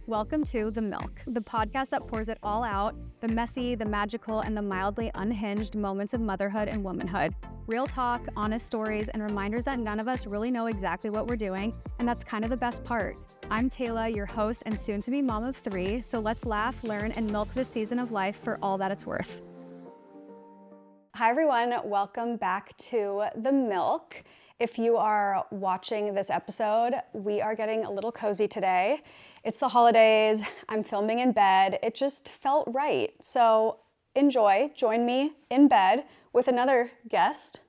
Welcome to The Milk, the podcast that pours it all out, the messy, the magical, and the mildly unhinged moments of motherhood and womanhood. Real talk, honest stories, and reminders that none of us really know exactly what we're doing, and that's kind of the best part. I'm Tayla, your host and soon-to-be mom of 3, so let's laugh, learn, and milk this season of life for all that it's worth. Hi everyone, welcome back to The Milk. If you are watching this episode, we are getting a little cozy today. It's the holidays, I'm filming in bed. It just felt right. So enjoy, join me in bed with another guest.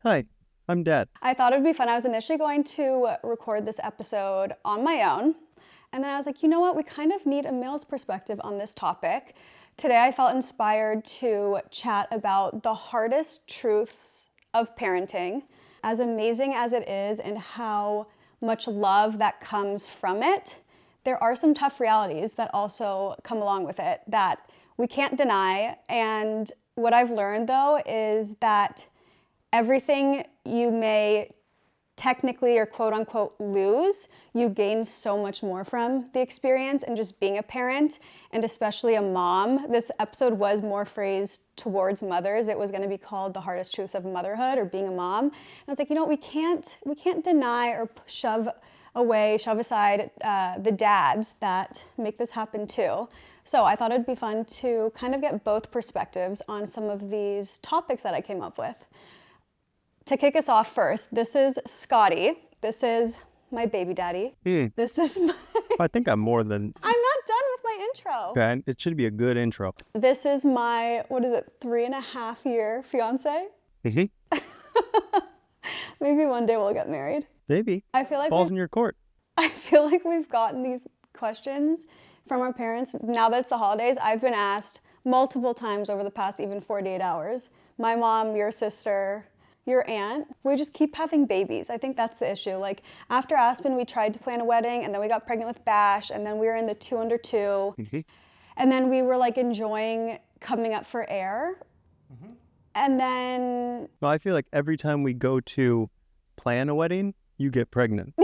Hi, I'm Dad. I thought it would be fun. I was initially going to record this episode on my own. And then I was like, you know what? We kind of need a male's perspective on this topic. Today I felt inspired to chat about the hardest truths of parenting, as amazing as it is and how much love that comes from it. There are some tough realities that also come along with it that we can't deny. And what I've learned though is that everything you may technically or quote unquote lose, you gain so much more from the experience and just being a parent and especially a mom. This episode was more phrased towards mothers. It was going to be called The Hardest Truths of Motherhood or Being a Mom. And I was like, you know what, we can't deny or shove aside the dads that make this happen too. So I thought it'd be fun to kind of get both perspectives on some of these topics that I came up with. To kick us off first, this is Scotty. This is my baby daddy. This is my... I think I'm more than... I'm not done with my intro. Okay, it should be a good intro. This is my, 3.5-year fiance? Mm-hmm. Maybe one day we'll get married. Maybe. I feel like Ball's in your court. I feel like we've gotten these questions from our parents. Now that it's the holidays, I've been asked multiple times over the past even 48 hours. My mom, your sister... your aunt, we just keep having babies. I think that's the issue. Like after Aspen, we tried to plan a wedding and then we got pregnant with Bash and then we were in the 2 under 2. Mm-hmm. And then we were like enjoying coming up for air. Mm-hmm. And then... Well, I feel like every time we go to plan a wedding, you get pregnant.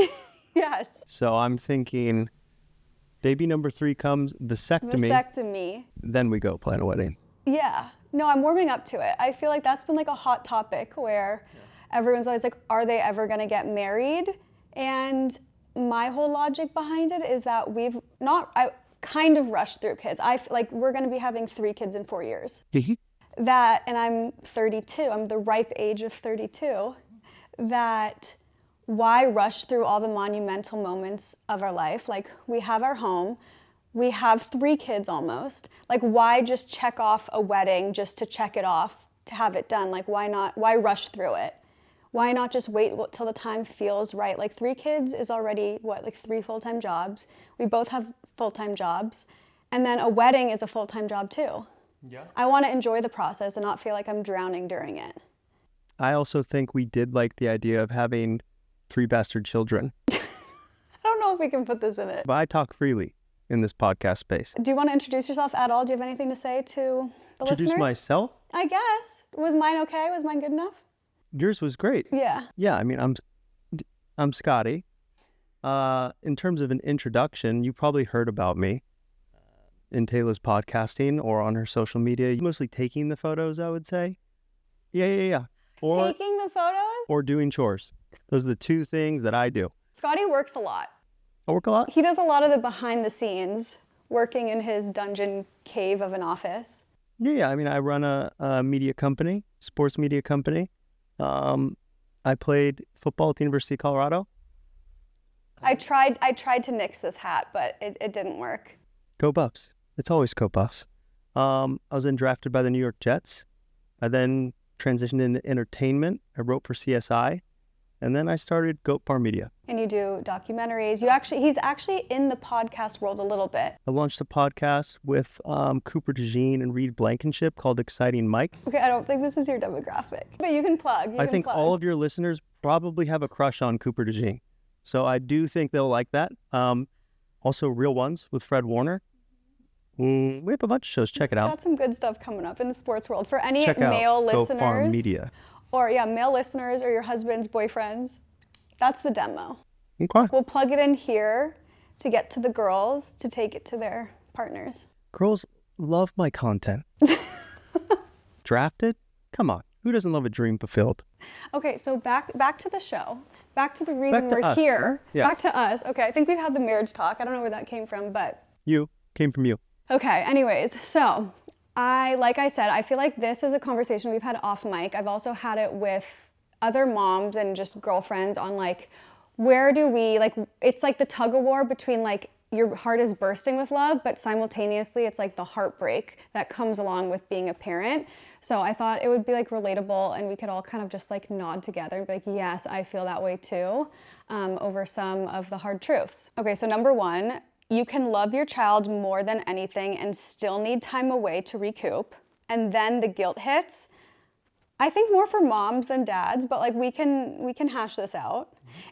Yes. So I'm thinking baby number 3 comes, vasectomy. Then we go plan a wedding. Yeah. No, I'm warming up to it. I feel like that's been like a hot topic where everyone's always like, are they ever going to get married? And my whole logic behind it is that I kind of rushed through kids. We're going to be having 3 kids in 4 years. And I'm 32. I'm the ripe age of 32. That why rush through all the monumental moments of our life? Like we have our home. We have 3 kids almost. Like, why just check off a wedding just to check it off, to have it done? Like, why not? Why rush through it? Why not just wait till the time feels right? Like, 3 kids is already, 3 full-time jobs. We both have full-time jobs. And then a wedding is a full-time job too. Yeah. I want to enjoy the process and not feel like I'm drowning during it. I also think we did like the idea of having 3 bastard children. I don't know if we can put this in it. But I talk freely in this podcast space. Do you want to introduce yourself at all? Do you have anything to say to the listeners? Introduce myself? I guess. Was mine okay? Was mine good enough? Yours was great. Yeah. Yeah, I mean, I'm Scotty. In terms of an introduction, you probably heard about me in Tayla's podcasting or on her social media. Mostly taking the photos, I would say. Yeah. Or taking the photos? Or doing chores. Those are the 2 things that I do. Scotty works a lot. I work a lot? He does a lot of the behind the scenes, working in his dungeon cave of an office. Yeah. I mean, I run a media company, sports media company. I played football at the University of Colorado. I tried to nix this hat, but it didn't work. Go Buffs. It's always go Buffs. I was then drafted by the New York Jets. I then transitioned into entertainment. I wrote for CSI. And then I started Goat Farm Media. And you do documentaries. He's actually in the podcast world a little bit. I launched a podcast with Cooper DeJean and Reed Blankenship called Exciting Mike. Okay, I don't think this is your demographic, but you can plug. I think all of your listeners probably have a crush on Cooper DeJean. So I do think they'll like that. Also Real Ones with Fred Warner. We have a bunch of shows. Check it out. Got some good stuff coming up in the sports world. For any Check male out listeners. Goat Farm Media. Or male listeners or your husband's boyfriends, that's the demo. Okay. We'll plug it in here. to get to the girls to take it to their partners? Girls love my content. Drafted? Come on. Who doesn't love a dream fulfilled? Okay, so back to the show. Back to the reason Back to we're us, here. huh? Yeah. Back to us. Okay, I think we've had the marriage talk. I don't know where that came from, but... Came from you. Okay, anyways, so like I said, I feel like this is a conversation we've had off mic. I've also had it with other moms and just girlfriends on like, where do we, like, it's like the tug of war between like, your heart is bursting with love, but simultaneously it's like the heartbreak that comes along with being a parent. So I thought it would be like relatable and we could all kind of just like nod together and be like, yes, I feel that way too, over some of the hard truths. Okay, so number one, you can love your child more than anything and still need time away to recoup. And then the guilt hits. I think more for moms than dads, but like we can hash this out.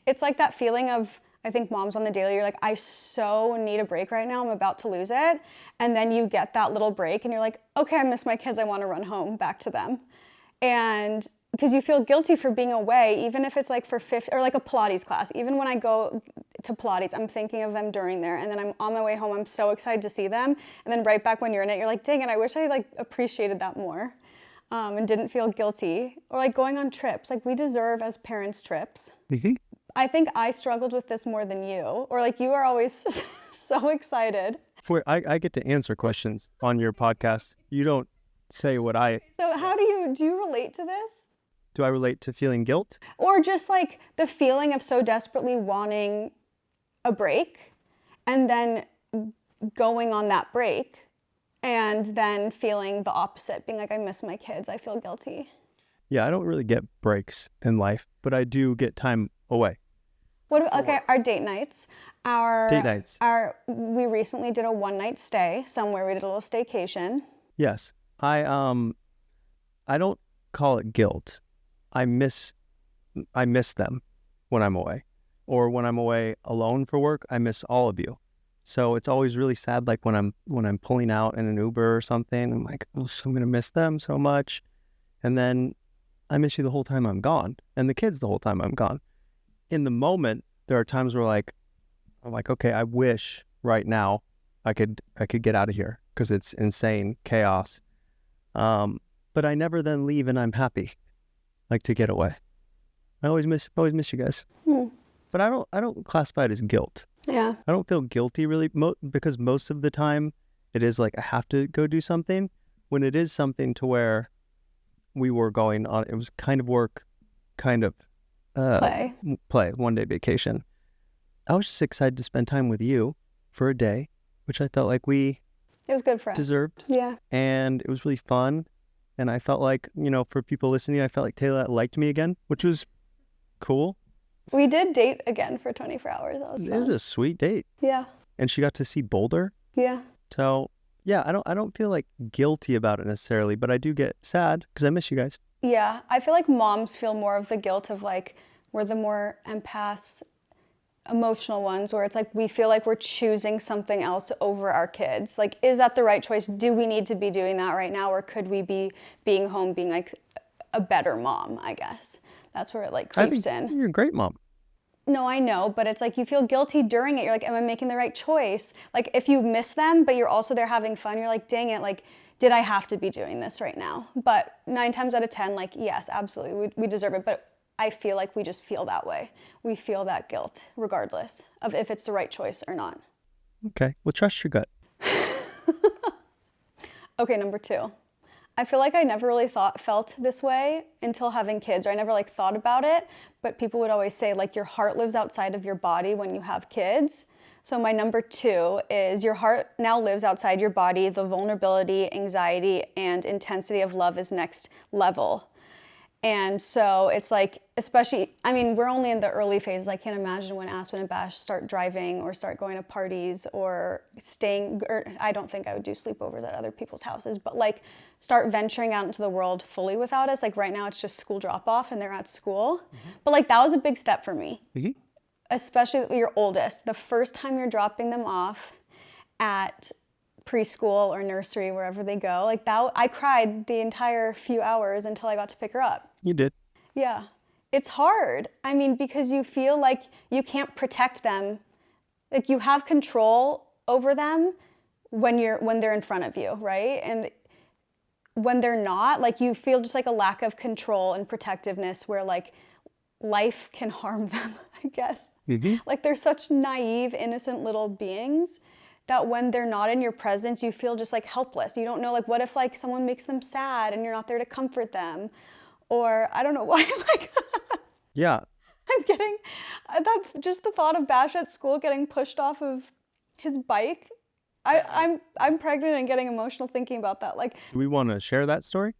It's like that feeling of, I think moms on the daily, you're like, I so need a break right now, I'm about to lose it. And then you get that little break and you're like, okay, I miss my kids, I wanna run home back to them. And because you feel guilty for being away, even if it's like for or like a Pilates class. Even when I go to Pilates, I'm thinking of them during there, and then I'm on my way home, I'm so excited to see them. And then right back when you're in it, you're like, dang it, I wish I like appreciated that more. And didn't feel guilty. Or like going on trips, like we deserve as parents trips. Mm-hmm. I think I struggled with this more than you, or like you are always so excited. I get to answer questions on your podcast. You don't say what I... So how do you relate to this? Do I relate to feeling guilt? Or just like the feeling of so desperately wanting a break and then going on that break and then feeling the opposite, being like, I miss my kids, I feel guilty. Yeah, I don't really get breaks in life, but I do get time away. What about, okay, our date nights. Date nights. We recently did a one-night stay somewhere. We did a little staycation. Yes. I don't call it guilt. I miss them when I'm away. Or when I'm away alone for work, I miss all of you. So it's always really sad, like when I'm pulling out in an Uber or something, I'm like, oh, so I'm gonna miss them so much. And then I miss you the whole time I'm gone, and the kids the whole time I'm gone. In the moment, there are times where I'm like, okay, I wish right now I could get out of here because it's insane chaos. But I never then leave and I'm happy, like to get away. I always miss you guys. But I don't classify it as guilt. Yeah. I don't feel guilty really because most of the time it is like I have to go do something. When it is something to where we were going on, it was kind of work, kind of play, 1 day vacation. I was just excited to spend time with you for a day, which I felt like it was good for us. Deserved. Yeah. And it was really fun. And I felt like, for people listening, I felt like Tayla liked me again, which was cool. We did date again for 24 hours. That was fun. It was a sweet date. Yeah. And she got to see Boulder. Yeah. So yeah, I don't feel like guilty about it necessarily, but I do get sad because I miss you guys. Yeah. I feel like moms feel more of the guilt of like, we're the more empaths, emotional ones, where it's like we feel like we're choosing something else over our kids. Like, is that the right choice? Do we need to be doing that right now? Or could we be being home, being like a better mom, I guess? That's where it like creeps in. You're a great mom. No, I know, but it's like you feel guilty during it. You're like, am I making the right choice? Like if you miss them, but you're also there having fun, you're like, dang it, like, did I have to be doing this right now? But 9 times out of 10, like, yes, absolutely, we deserve it. But I feel like we just feel that way. We feel that guilt regardless of if it's the right choice or not. Okay, well, trust your gut. Okay, number 2. I feel like I never really felt this way until having kids, or I never like thought about it, but people would always say like your heart lives outside of your body when you have kids. So my number 2 is your heart now lives outside your body. The vulnerability, anxiety, and intensity of love is next level. And so it's like, especially, I mean, we're only in the early phases. I can't imagine when Aspen and Bash start driving or start going to parties or staying, or I don't think I would do sleepovers at other people's houses, but like start venturing out into the world fully without us. Like right now it's just school drop off and they're at school. Mm-hmm. But like that was a big step for me, mm-hmm. Especially your oldest. The first time you're dropping them off at preschool or nursery, wherever they go, like that, I cried the entire few hours until I got to pick her up. You did. Yeah. It's hard. I mean, because you feel like you can't protect them Like you have control over them when they're in front of you, right? And when they're not, like you feel just like a lack of control and protectiveness where like life can harm them, I guess. Like they're such naive, innocent little beings that when they're not in your presence, you feel just like helpless. You don't know, like, what if like someone makes them sad and you're not there to comfort them? Or I don't know why, like, Yeah. I'm getting, just the thought of Bash at school getting pushed off of his bike. I'm pregnant and getting emotional thinking about that. Like, Do we want to share that story?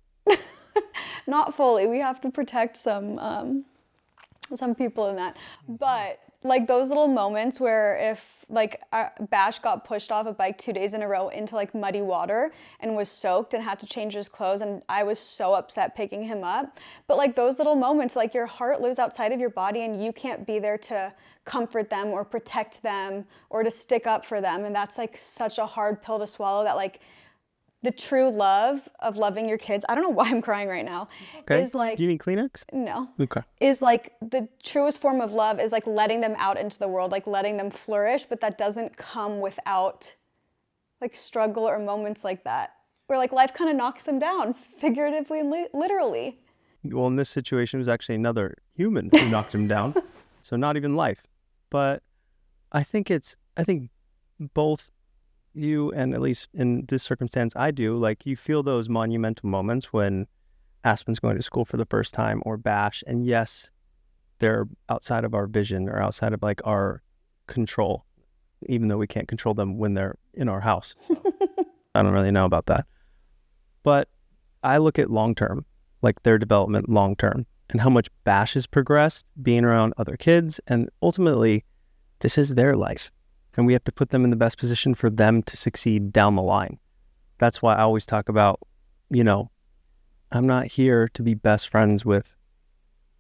not fully. We have to protect some people in that. But like those little moments where if like Bash got pushed off a bike 2 days in a row into like muddy water and was soaked and had to change his clothes, and I was so upset picking him up. But like those little moments, like your heart lives outside of your body and you can't be there to comfort them or protect them or to stick up for them. And that's like such a hard pill to swallow, that like the true love of loving your kids, I don't know why I'm crying right now, Okay. is like, Do you need Kleenex? no, Okay. is like the truest form of love is like letting them out into the world, like letting them flourish, but that doesn't come without like struggle or moments like that, where like life kind of knocks them down, figuratively and literally. Well, in this situation, it was actually another human who knocked him down. So not even life. But I think both you, and at least in this circumstance I do, like you feel those monumental moments when Aspen's going to school for the first time, or Bash, and yes, they're outside of our vision or outside of like our control, even though we can't control them when they're in our house. I don't really know about that. But I look at long term, like their development long term, and how much Bash has progressed being around other kids, and ultimately this is their life. And we have to put them in the best position for them to succeed down the line. That's why I always talk about, I'm not here to be best friends with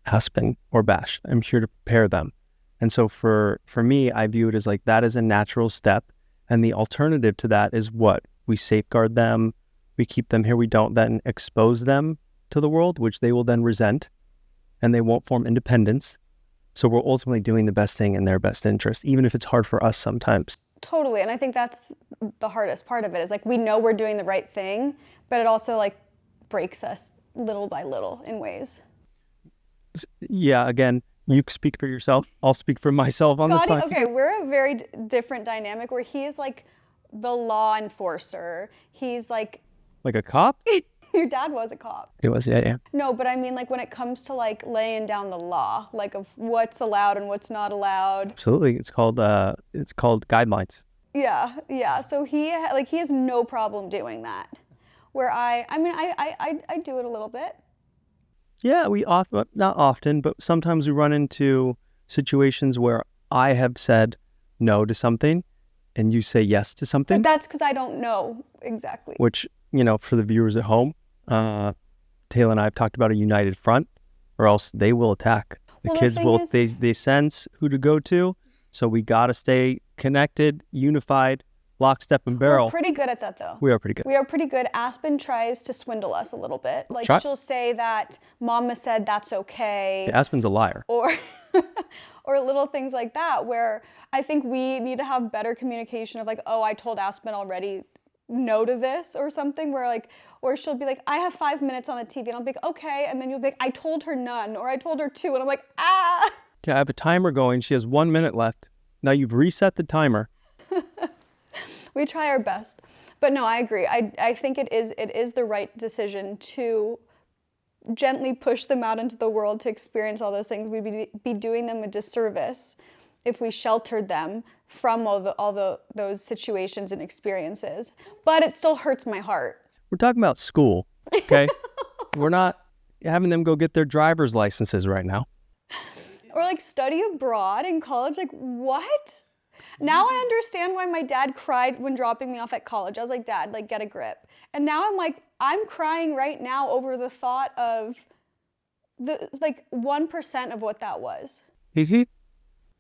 Aspen or Bash. I'm here to prepare them. And so for me, I view it as like that is a natural step. And the alternative to that is what? We safeguard them. We keep them here. We don't then expose them to the world, which they will then resent, and they won't form independence. So we're ultimately doing the best thing in their best interest, even if it's hard for us sometimes. Totally. And I think that's the hardest part of it, is like we know we're doing the right thing, but it also like breaks us little by little in ways. Yeah, again, you speak for yourself. I'll speak for myself on this Scotty, podcast. okay, we're a very different dynamic where he's like the law enforcer. He's like a cop? your dad was a cop. It was, yeah. No, but I mean, like when it comes to like laying down the law, like of what's allowed and what's not allowed. Absolutely. It's called guidelines. Yeah. So he has no problem doing that. Where I do it a little bit. Yeah, not often, but sometimes we run into situations where I have said no to something and you say yes to something. But that's because I don't know exactly. Which, for the viewers at home, Tayla and I have talked about a united front, or else they will attack. The kids will, they sense who to go to. So we got to stay connected, unified, lockstep and barrel. We're pretty good at that though. We are pretty good. We are pretty good. Aspen tries to swindle us a little bit. Like she'll say that Mama said that's okay. Yeah, Aspen's a liar. Or little things like that, where I think we need to have better communication of like, oh, I told Aspen already no to this or something, where like, or she'll be like, I have 5 minutes on the TV, and I'll be like, okay, and then you'll be like, I told her none, or I told her 2, and I'm like, ah. Yeah, I have a timer going. She has 1 minute left. Now you've reset the timer. We try our best. But no, I agree. I think it is the right decision to gently push them out into the world to experience all those things. We'd be doing them a disservice if we sheltered them from those situations and experiences. But it still hurts my heart. We're talking about school, okay? We're not having them go get their driver's licenses right now. Or like study abroad in college, like what? Now I understand why my dad cried when dropping me off at college. I was like, Dad, like get a grip. And now I'm like, I'm crying right now over the thought of the like 1% of what that was. Mm-hmm.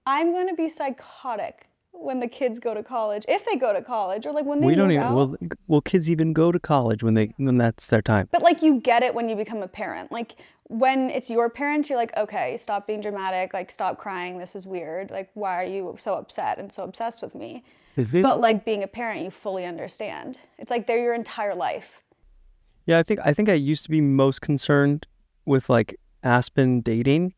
I'm going to be psychotic when the kids go to college, if they go to college, or like when they We don't move even, out. will kids even go to college when that's their time? But like you get it when you become a parent. Like when it's your parents, you're like, okay, stop being dramatic, like stop crying, this is weird. Like why are you so upset and so obsessed with me? But like being a parent, you fully understand. It's like they're your entire life. Yeah, I think I used to be most concerned with like Aspen dating.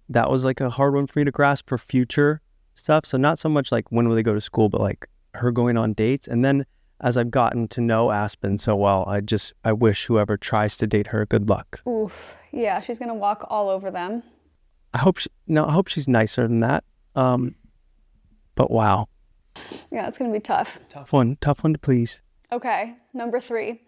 That was like a hard one for me to grasp for future stuff. So not so much like when will they go to school, but like her going on dates. And then as I've gotten to know Aspen so well, I wish whoever tries to date her good luck. Oof. Yeah, she's gonna walk all over them. I hope she's nicer than that. But wow. Yeah, it's gonna be tough. Tough one to please. Okay, number 3.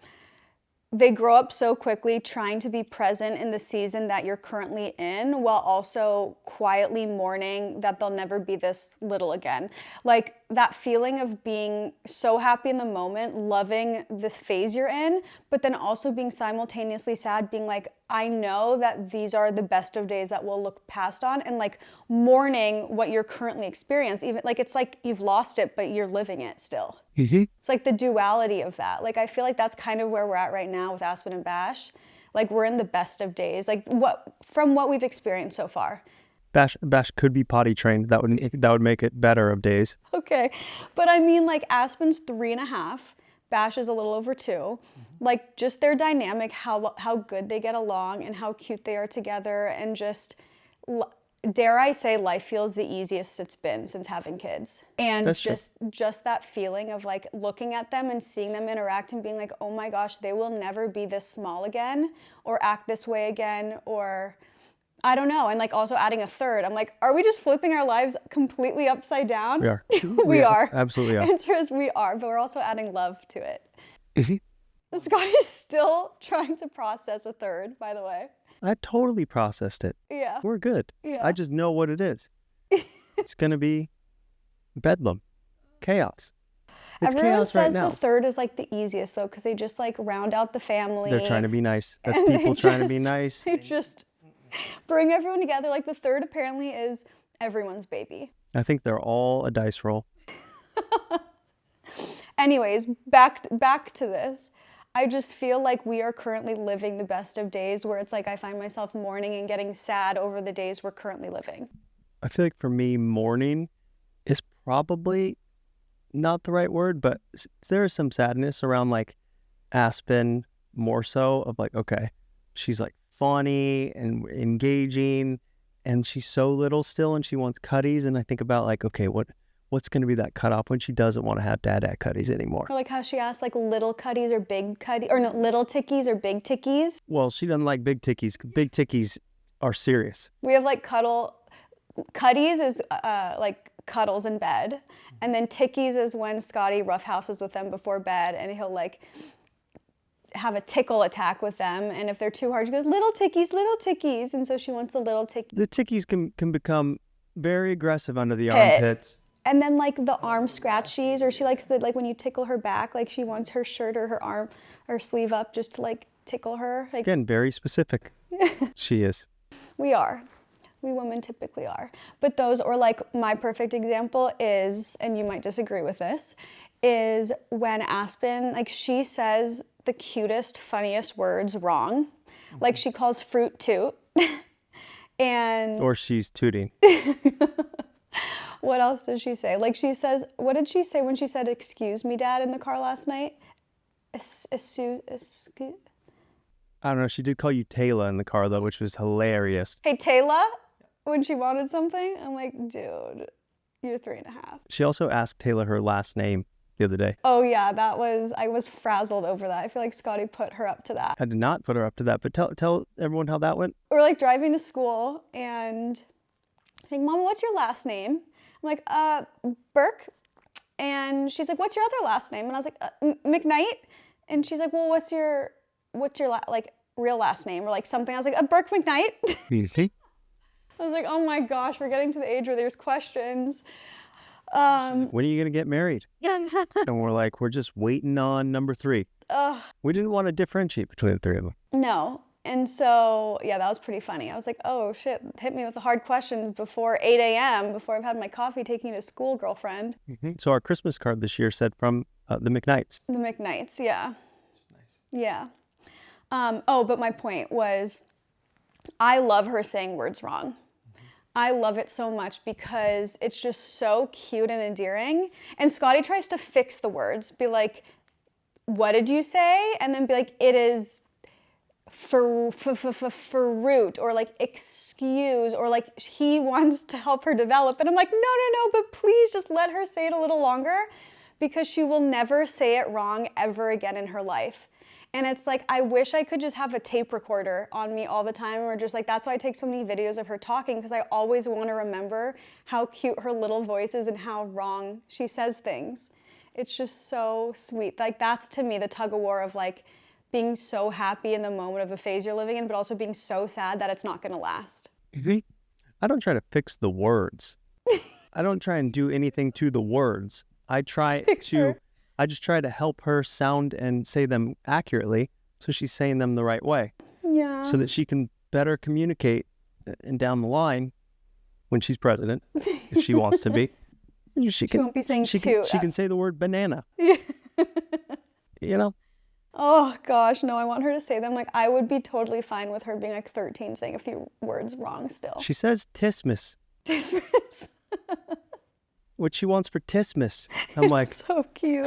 They grow up so quickly trying to be present in the season that you're currently in while also quietly mourning that they'll never be this little again. Like that feeling of being so happy in the moment, loving this phase you're in, but then also being simultaneously sad, being like, I know that these are the best of days that we'll look past on, and like mourning what you're currently experiencing. Even like it's like you've lost it, but you're living it still. Mm-hmm. It's like the duality of that. Like I feel like that's kind of where we're at right now with Aspen and Bash. Like we're in the best of days. Like from what we've experienced so far. Bash could be potty trained. That would make it better of days. Okay, but I mean like Aspen's 3.5. Bash is a little over 2. Like just their dynamic, how good they get along and how cute they are together, and just dare I say life feels the easiest it's been since having kids. And That's just that feeling of like looking at them and seeing them interact and being like, oh my gosh, they will never be this small again or act this way again, or I don't know. And like also adding a third, I'm like, are we just flipping our lives completely upside down? We are. We are. Absolutely are. Answer is we are, but we're also adding love to it. Mm-hmm. Scotty's still trying to process a third, by the way. I totally processed it. Yeah. We're good. Yeah. I just know what it is. It's going to be bedlam. Chaos. It's Everyone chaos right says now. the third is like the easiest though, because they just like round out the family. They're trying to be nice. That's and people trying to be nice. They just bring everyone together. Like the third apparently is everyone's baby. I think they're all a dice roll. Anyways, back to this. I just feel like we are currently living the best of days where it's like I find myself mourning and getting sad over the days we're currently living. I feel like for me, mourning is probably not the right word, but there is some sadness around like Aspen more so of like, okay, she's like funny and engaging and she's so little still and she wants cutties. And I think about like, okay, what's going to be that cutoff when she doesn't want to have dad at cutties anymore? Or like how she asked like little cutties or big cutties, or no, little tickies or big tickies. Well, she doesn't like big tickies. Big tickies are serious. We have like cutties is like cuddles in bed. And then tickies is when Scotty roughhouses with them before bed and he'll like have a tickle attack with them. And if they're too hard, she goes, little tickies. And so she wants a little ticky. The tickies can become very aggressive under the armpits. And then like the arm scratchies, or she likes the, like when you tickle her back, like she wants her shirt or her arm or sleeve up just to like tickle her. Like, again, very specific. She is. We are. We women typically are. But those, or like my perfect example is, and you might disagree with this, is when Aspen, like she says the cutest, funniest words wrong. Like she calls fruit toot. And or she's tooting. What else does she say? Like she says, what did she say when she said, excuse me, Dad, in the car last night? I don't know. She did call you Tayla in the car, though, which was hilarious. Hey, Tayla, when she wanted something, I'm like, dude, you're 3.5. She also asked Tayla her last name the other day. Oh, yeah, I was frazzled over that. I feel like Scotty put her up to that. I did not put her up to that, but tell everyone how that went. We're like driving to school, and I'm like, Mama, what's your last name? I'm like, Burke. And she's like, what's your other last name? And I was like, McKnight. And she's like, well, what's your like real last name or like something? I was like, Burke McKnight. I was like, oh my gosh, we're getting to the age where there's questions. When are you gonna get married? And we're like, we're just waiting on number 3. We didn't want to differentiate between the 3 of them. No, And so, yeah, that was pretty funny. I was like, oh shit, hit me with the hard questions before 8 a.m., before I've had my coffee, taking you to school, girlfriend. So our Christmas card this year said from the McKnights. The McKnights, yeah. Yeah. But my point was, I love her saying words wrong. I love it so much because it's just so cute and endearing. And Scotty tries to fix the words, be like, what did you say? And then be like, it is fruit, or like excuse, or like he wants to help her develop. And I'm like, no, but please just let her say it a little longer, because she will never say it wrong ever again in her life. And it's like, I wish I could just have a tape recorder on me all the time, or just like, that's why I take so many videos of her talking, because I always want to remember how cute her little voice is and how wrong she says things. It's just so sweet. Like, that's to me the tug of war of like being so happy in the moment of the phase you're living in, but also being so sad that it's not going to last. I don't try to fix the words. I don't try and do anything to the words. I just try to help her sound and say them accurately, so she's saying them the right way. Yeah. So that she can better communicate, and down the line, when she's president, if she wants to be, she won't be saying she can say the word banana. You know? Oh gosh, no, I want her to say them. Like, I would be totally fine with her being like 13 saying a few words wrong still. She says Tismus. Tismus. What she wants for Tismus. I'm like, so cute.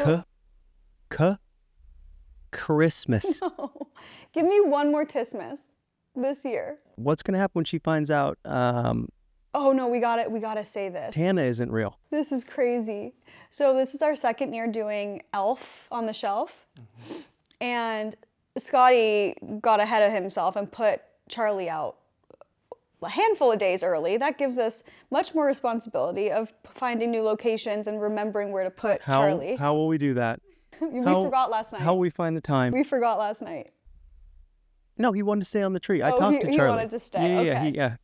Christmas. No. Give me one more Tismus this year. What's going to happen when she finds out oh no, we gotta say this. Tana isn't real? This is crazy. So this is our second year doing Elf on the Shelf. Mm-hmm. And Scotty got ahead of himself and put Charlie out a handful of days early. That gives us much more responsibility of finding new locations and remembering where to put Charlie. How will we do that? We forgot last night. How will we find the time? We forgot last night. No, he wanted to stay on the tree. I talked to Charlie. He wanted to stay. Yeah, okay. yeah.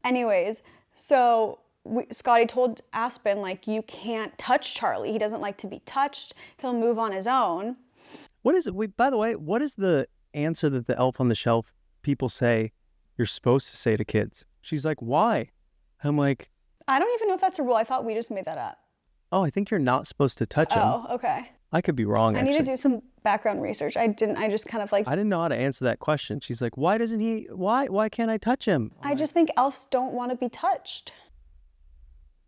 Anyways, so Scotty told Aspen, like, you can't touch Charlie. He doesn't like to be touched. He'll move on his own. What is it? By the way, what is the answer that the Elf on the Shelf people say you're supposed to say to kids? She's like, why? I'm like, I don't even know if that's a rule. I thought we just made that up. Oh, I think you're not supposed to touch him. Oh, okay. I could be wrong, I need to do some background research. I just kind of like... I didn't know how to answer that question. She's like, why can't I touch him? I just think elves don't want to be touched.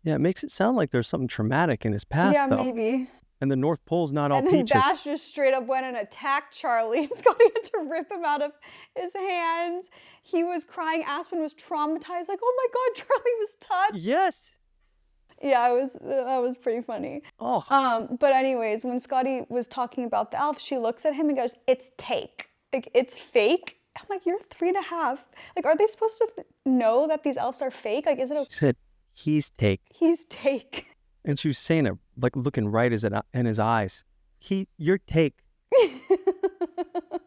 Yeah, it makes it sound like there's something traumatic in his past, though. Yeah, maybe. And the North Pole's not all peaches. And then Bash just straight up went and attacked Charlie. Scotty had to rip him out of his hands. He was crying. Aspen was traumatized. Like, oh my God, Charlie was touched. Yes. Yeah, that was pretty funny. Oh. But anyways, when Scotty was talking about the elf, she looks at him and goes, it's take. Like, it's fake. I'm like, you're 3.5. Like, are they supposed to know that these elves are fake? Like, is it okay? She said, he's take. He's take. And she was saying it, like, looking right in his eyes. You're take.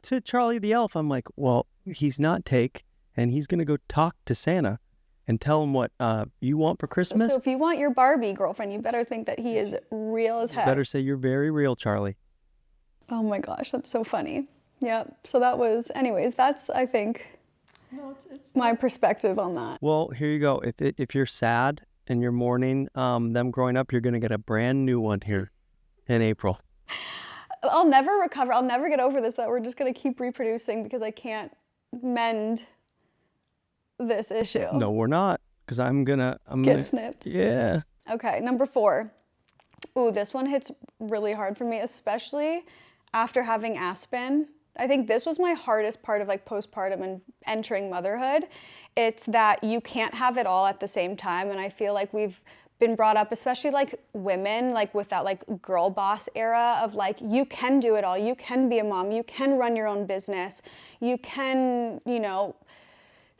To Charlie the elf, I'm like, well, he's not take, and he's going to go talk to Santa and tell him what you want for Christmas. So if you want your Barbie girlfriend, you better think that he is real as heck. You better say you're very real, Charlie. Oh my gosh, that's so funny. Yeah, so that was, anyways, that's, I think, it's my perspective on that. Well, here you go. If you're sad and you're mourning them growing up, you're going to get a brand new one here in April. I'll never recover. I'll never get over this, that we're just going to keep reproducing because I can't mend this issue. No, we're not, because I'm gonna snipped. Yeah. Okay, number 4. Ooh, this one hits really hard for me, especially after having Aspen. I think this was my hardest part of like postpartum and entering motherhood. It's that you can't have it all at the same time, and I feel like we've been brought up, especially like women, like with that like girl boss era of like, you can do it all. You can be a mom. You can run your own business. You can,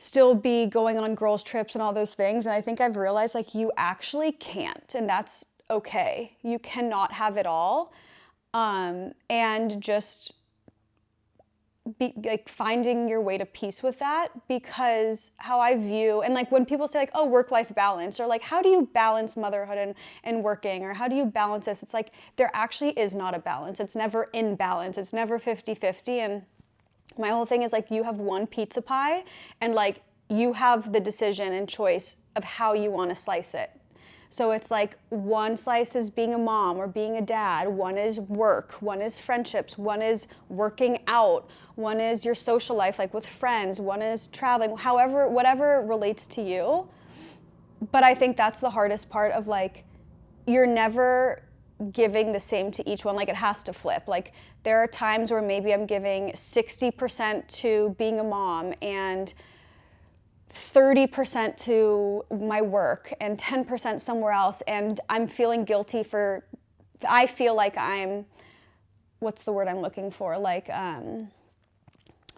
still be going on girls' trips and all those things. And I think I've realized like you actually can't, and that's okay. You cannot have it all. And just be like finding your way to peace with that, because how I view, and like when people say like, oh, work-life balance, or like, how do you balance motherhood and working, or how do you balance this? It's like, there actually is not a balance. It's never in balance. It's never 50-50. And My whole thing is like, you have one pizza pie and like you have the decision and choice of how you want to slice it. So it's like one slice is being a mom or being a dad, one is work, one is friendships, one is working out, one is your social life, like with friends, one is traveling, however, whatever relates to you. But I think that's the hardest part of like, you're never giving the same to each one. Like it has to flip. Like there are times where maybe I'm giving 60% to being a mom and 30% to my work and 10% somewhere else, and I'm feeling guilty for, I feel like I'm, what's the word I'm looking for? Like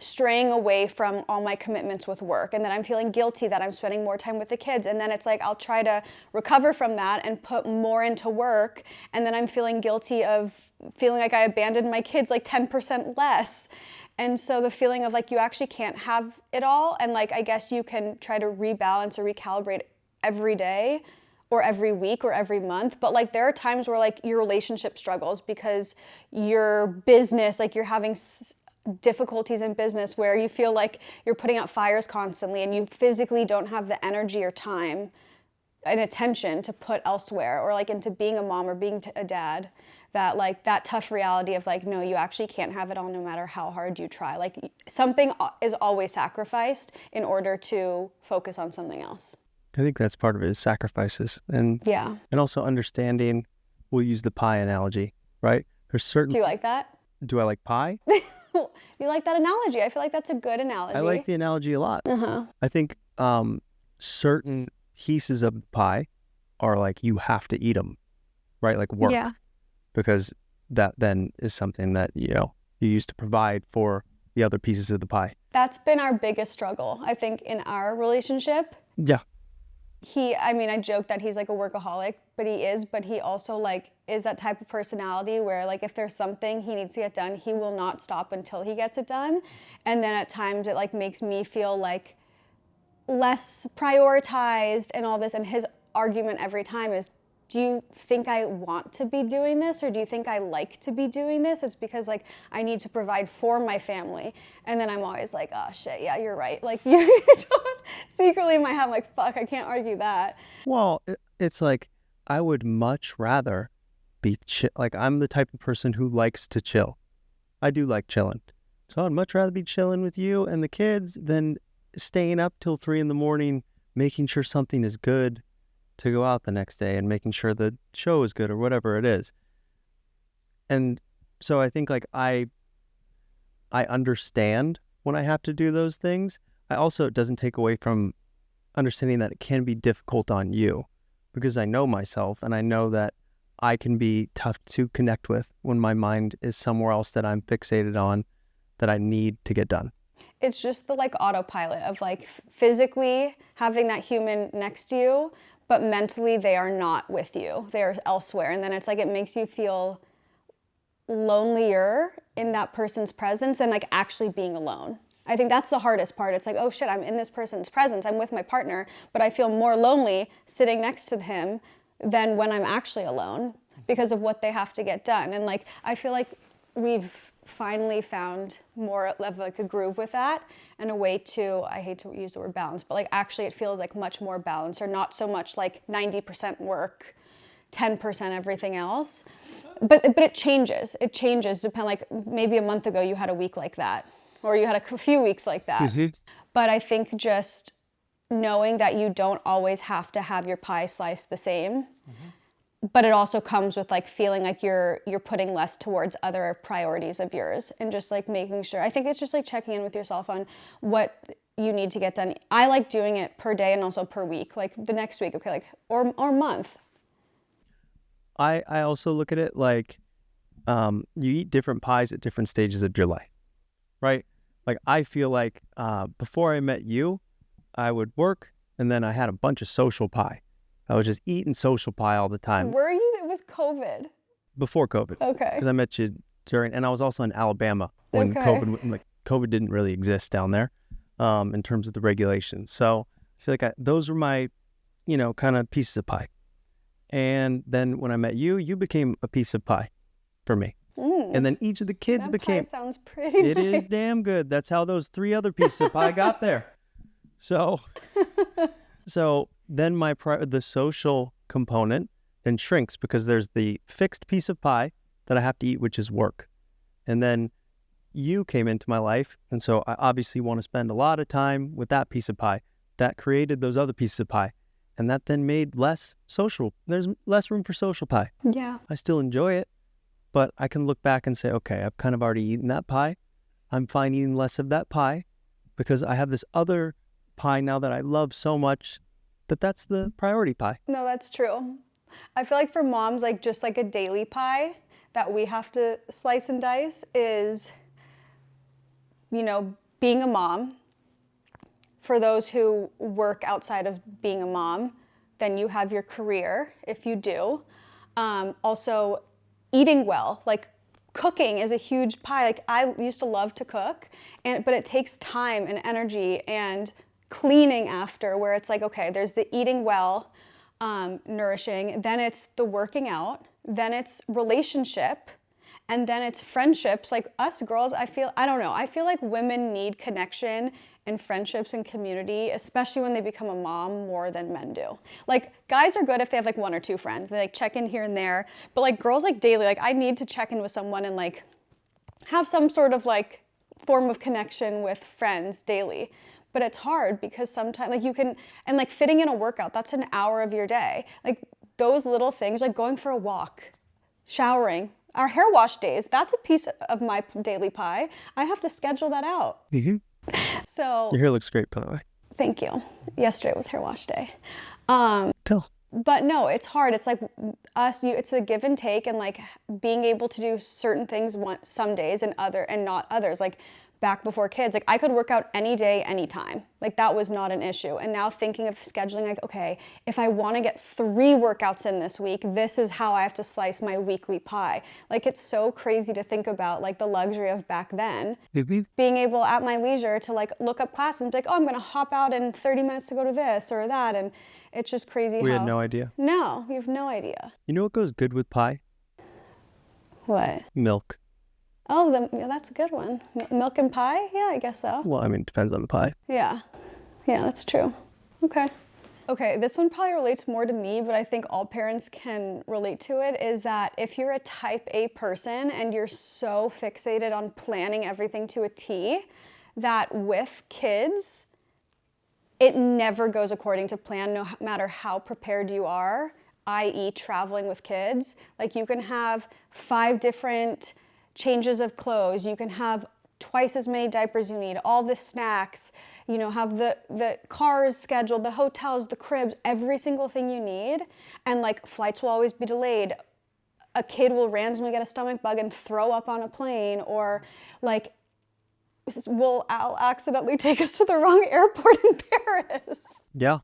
straying away from all my commitments with work, and then I'm feeling guilty that I'm spending more time with the kids, and then it's like I'll try to recover from that and put more into work, and then I'm feeling guilty of feeling like I abandoned my kids like 10% less. And so the feeling of like you actually can't have it all, and like I guess you can try to rebalance or recalibrate every day or every week or every month, but like there are times where like your relationship struggles because your business, like you're having difficulties in business where you feel like you're putting out fires constantly and you physically don't have the energy or time and attention to put elsewhere, or like into being a mom or being a dad. That like that tough reality of like, no, you actually can't have it all no matter how hard you try. Like something is always sacrificed in order to focus on something else. I think that's part of it, is sacrifices. And yeah. And also understanding, we'll use the pie analogy, right? There's certain... Do you like that? Do I like pie? You like that analogy? I feel like that's a good analogy. I like the analogy a lot. Uh-huh. I think certain pieces of pie are like, you have to eat them, right? Like work. Yeah. Because that then is something that, you know, you use to provide for the other pieces of the pie. That's been our biggest struggle, I think, in our relationship. Yeah. I joke that he's like a workaholic, but he also like is that type of personality where like if there's something he needs to get done, he will not stop until he gets it done. And then at times it like makes me feel like less prioritized and all this. And his argument every time is, do you think I want to be doing this, or do you think I like to be doing this? It's because like I need to provide for my family. And then I'm always like, oh shit, yeah, you're right. Like you secretly in my head, I'm like, fuck, I can't argue that. Well, it's like, I would much rather be like, I'm the type of person who likes to chill. I do like chilling. So I'd much rather be chilling with you and the kids than staying up till 3 a.m, making sure something is good to go out the next day and making sure the show is good or whatever it is. And so I think like I understand when I have to do those things. I also, it doesn't take away from understanding that it can be difficult on you, because I know myself and I know that I can be tough to connect with when my mind is somewhere else that I'm fixated on that I need to get done. It's just the like autopilot of like physically having that human next to you, but mentally they are not with you. They are elsewhere. And then it's like, it makes you feel lonelier in that person's presence than like actually being alone. I think that's the hardest part. It's like, oh shit, I'm in this person's presence. I'm with my partner, but I feel more lonely sitting next to him than when I'm actually alone because of what they have to get done. And like, I feel like we've finally found more of like a groove with that and a way to, I hate to use the word balance, but like actually it feels like much more balanced, or not so much like 90% work, 10% everything else. But it changes. It changes depending, like maybe a month ago you had a week like that, or you had a few weeks like that. Mm-hmm. But I think just knowing that you don't always have to have your pie sliced the same, but it also comes with like feeling like you're putting less towards other priorities of yours, and just like making sure. I think it's just like checking in with yourself on what you need to get done. I like doing it per day and also per week, like the next week, okay, like or month. I also look at it like you eat different pies at different stages of your life, right? Like I feel like before I met you, I would work and then I had a bunch of social pie. I was just eating social pie all the time. Were you? It was COVID. Before COVID. Okay. Because I met you during, and I was also in Alabama when COVID didn't really exist down there in terms of the regulations. So I feel like those were my, kind of pieces of pie. And then when I met you, you became a piece of pie for me. And then each of the kids That became... pie sounds pretty It nice. is damn good. That's how those 3 other pieces of pie got there. So then the social component then shrinks because there's the fixed piece of pie that I have to eat, which is work. And then you came into my life, and so I obviously want to spend a lot of time with that piece of pie. That created those other pieces of pie. And that then made less social. There's less room for social pie. Yeah. I still enjoy it, but I can look back and say, okay, I've kind of already eaten that pie. I'm fine eating less of that pie because I have this other pie now that I love so much that's the priority pie. No, that's true. I feel like for moms, like just like a daily pie that we have to slice and dice is, you know, being a mom. For those who work outside of being a mom, then you have your career, if you do. Also, eating well, like cooking is a huge pie. Like I used to love to cook, but it takes time and energy and cleaning after, where it's like, okay, there's the eating well, nourishing, then it's the working out, then it's relationship, and then it's friendships. Like us girls, I feel like women need connection and friendships and community, especially when they become a mom, more than men do. Like guys are good if they have like 1 or 2 friends. They like check in here and there, but like girls, like daily, like I need to check in with someone and like have some sort of like form of connection with friends daily. But it's hard because sometimes like you can, and like fitting in a workout, that's an hour of your day. Like those little things, like going for a walk, showering, our hair wash days, that's a piece of my daily pie. I have to schedule that out. Mm-hmm. So your hair looks great, by the way. Thank you. Yesterday was hair wash day. But no, it's hard. It's like it's a give and take, and like being able to do certain things some days and not others. Like back before kids, like I could work out any day, anytime. Like that was not an issue. And now thinking of scheduling, like, okay, if I want to get 3 workouts in this week, this is how I have to slice my weekly pie. Like it's so crazy to think about, like the luxury of back then, being able at my leisure to like look up classes and be like, oh, I'm going to hop out in 30 minutes to go to this or that. And it's just crazy. We had no idea. No, you have no idea. You know what goes good with pie? What? Milk. Oh, that's a good one. Milk and pie? Yeah, I guess so. Well, I mean, it depends on the pie. Yeah. Yeah, that's true. Okay. Okay, this one probably relates more to me, but I think all parents can relate to it, is that if you're a type A person and you're so fixated on planning everything to a T, that with kids, it never goes according to plan, no matter how prepared you are, i.e. traveling with kids. Like you can have 5 different changes of clothes, you can have twice as many diapers you need, all the snacks, you know, have the cars scheduled, the hotels, the cribs, every single thing you need, and like flights will always be delayed. A kid will randomly get a stomach bug and throw up on a plane, or like will accidentally take us to the wrong airport in Paris. Yeah.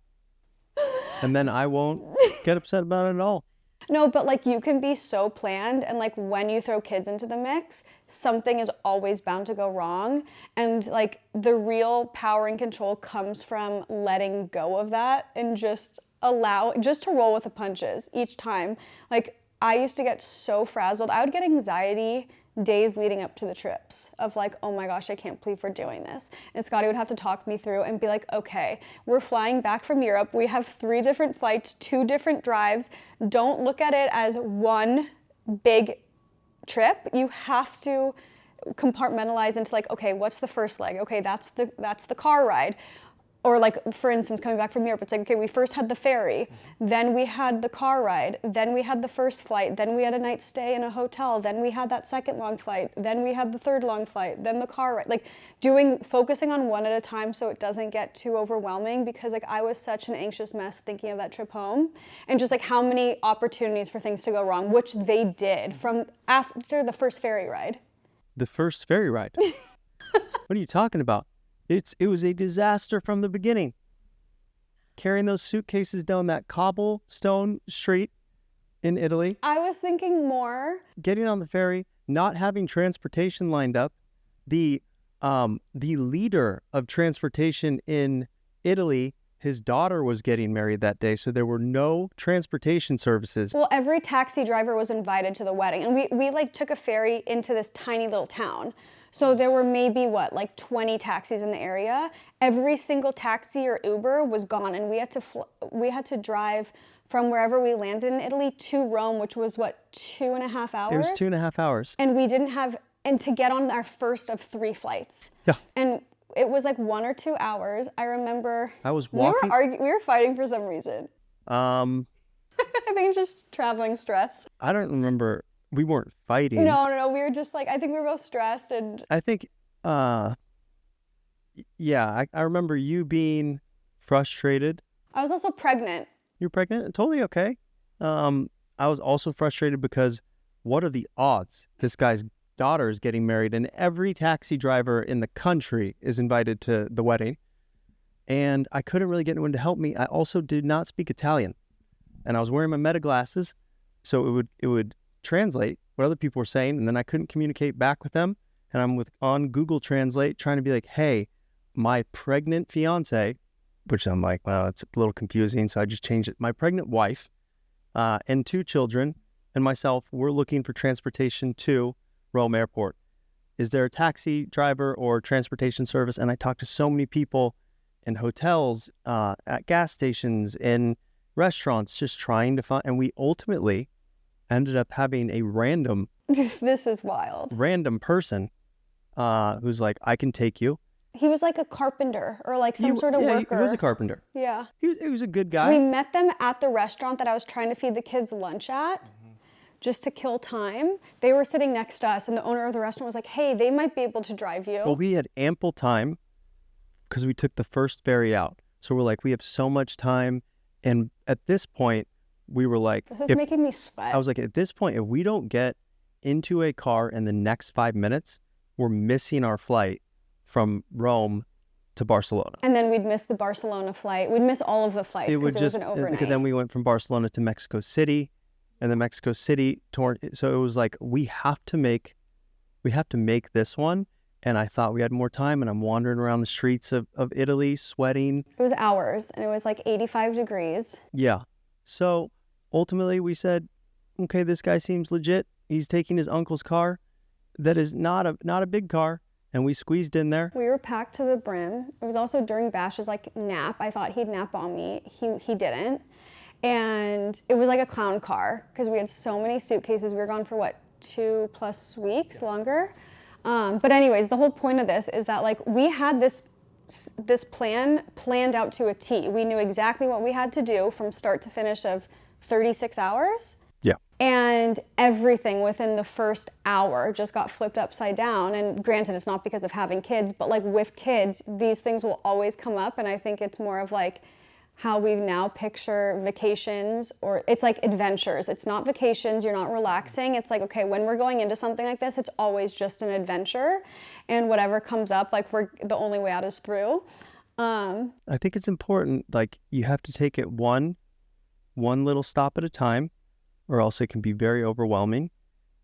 And then I won't get upset about it at all. No, but like you can be so planned, and like when you throw kids into the mix, something is always bound to go wrong. And like the real power and control comes from letting go of that and just to roll with the punches each time. Like I used to get so frazzled. I would get anxiety days leading up to the trips of like, oh my gosh, I can't believe we're doing this. And Scotty would have to talk me through and be like, okay, we're flying back from Europe. We have 3 different flights, 2 different drives. Don't look at it as one big trip. You have to compartmentalize into like, okay, what's the first leg? Okay, that's the car ride. Or like, for instance, coming back from Europe, it's like, okay, we first had the ferry, then we had the car ride, then we had the first flight, then we had a night stay in a hotel, then we had that second long flight, then we had the third long flight, then the car ride. Like focusing on one at a time so it doesn't get too overwhelming, because like I was such an anxious mess thinking of that trip home, and just like how many opportunities for things to go wrong, which they did from after the first ferry ride. The first ferry ride? What are you talking about? It was a disaster from the beginning. Carrying those suitcases down that cobblestone street in Italy. I was thinking more. Getting on the ferry, not having transportation lined up. The leader of transportation in Italy his daughter was getting married that day, so there were no transportation services. Well, every taxi driver was invited to the wedding, and we like took a ferry into this tiny little town. So there were maybe, like 20 taxis in the area. Every single taxi or Uber was gone, and we had to drive from wherever we landed in Italy to Rome, which was, 2.5 hours? It was 2.5 hours. And we didn't have, and to get on our first of 3 flights. Yeah. And it was like 1 or 2 hours. I remember I was walking. We were fighting for some reason. I think it's just traveling stress. I don't remember. We weren't fighting. No. We were just like, I think we were both stressed and. I think, yeah, I remember you being frustrated. I was also pregnant. You're pregnant? Totally okay. I was also frustrated because what are the odds this guy's daughter is getting married and every taxi driver in the country is invited to the wedding? And I couldn't really get anyone to help me. I also did not speak Italian. And I was wearing my meta glasses, so it would translate what other people were saying, and then I couldn't communicate back with them. And I'm on Google Translate trying to be like, hey, my pregnant fiance, which I'm like, well, it's a little confusing, so I just changed it. My pregnant wife and 2 children and myself, we're looking for transportation to Rome Airport. Is there a taxi driver or transportation service? And I talked to so many people in hotels, at gas stations, in restaurants, just trying to find, and we ultimately ended up having a random this is wild. Random person who's like, I can take you. He was like a carpenter or like some sort of worker. He was a carpenter. Yeah. He was a good guy. We met them at the restaurant that I was trying to feed the kids lunch at, just to kill time. They were sitting next to us and the owner of the restaurant was like, hey, they might be able to drive you. Well, we had ample time because we took the first ferry out. So we're like, we have so much time. And at this point, we were like, this is making me sweat. I was like, at this point, if we don't get into a car in the next 5 minutes, we're missing our flight from Rome to Barcelona. And then we'd miss the Barcelona flight. We'd miss all of the flights because it was an overnight. Because then we went from Barcelona to Mexico City, and then Mexico City so it was like, we have to make this one. And I thought we had more time, and I'm wandering around the streets of Italy, sweating. It was hours, and it was like 85 degrees. Yeah. So ultimately we said, okay, this guy seems legit. He's taking his uncle's car. That is not a big car. And we squeezed in there. We were packed to the brim. It was also during Bash's like nap. I thought he'd nap on me. He didn't. And it was like a clown car because we had so many suitcases. We were gone for 2+ weeks longer. But anyways, the whole point of this is that like we had this plan planned out to a T. We knew exactly what we had to do from start to finish of 36 hours. Yeah. And everything within the first hour just got flipped upside down. And granted, it's not because of having kids, but like with kids, these things will always come up. And I think it's more of like how we now picture vacations, or it's like adventures. It's not vacations, you're not relaxing. It's like, okay, when we're going into something like this, it's always just an adventure. And whatever comes up, like the only way out is through. I think it's important, like you have to take it one little stop at a time, or else it can be very overwhelming.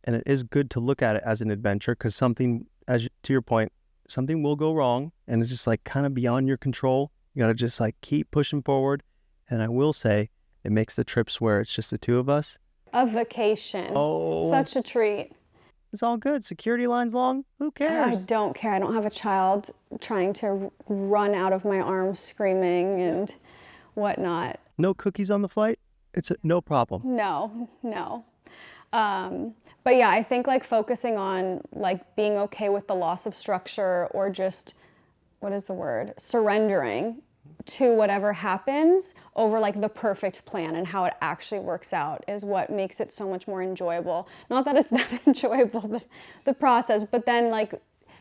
And it is good to look at it as an adventure, because something, to your point, something will go wrong, and it's just like kind of beyond your control. You got to just like keep pushing forward. And I will say, it makes the trips where it's just the 2 of us a vacation. Oh, such a treat. It's all good. Security line's long. Who cares? I don't care. I don't have a child trying to run out of my arms screaming and whatnot. No cookies on the flight? No problem. No. But yeah, I think like focusing on like being okay with the loss of structure, or just, surrendering to whatever happens over like the perfect plan and how it actually works out is what makes it so much more enjoyable. Not that it's that enjoyable, the process, but then like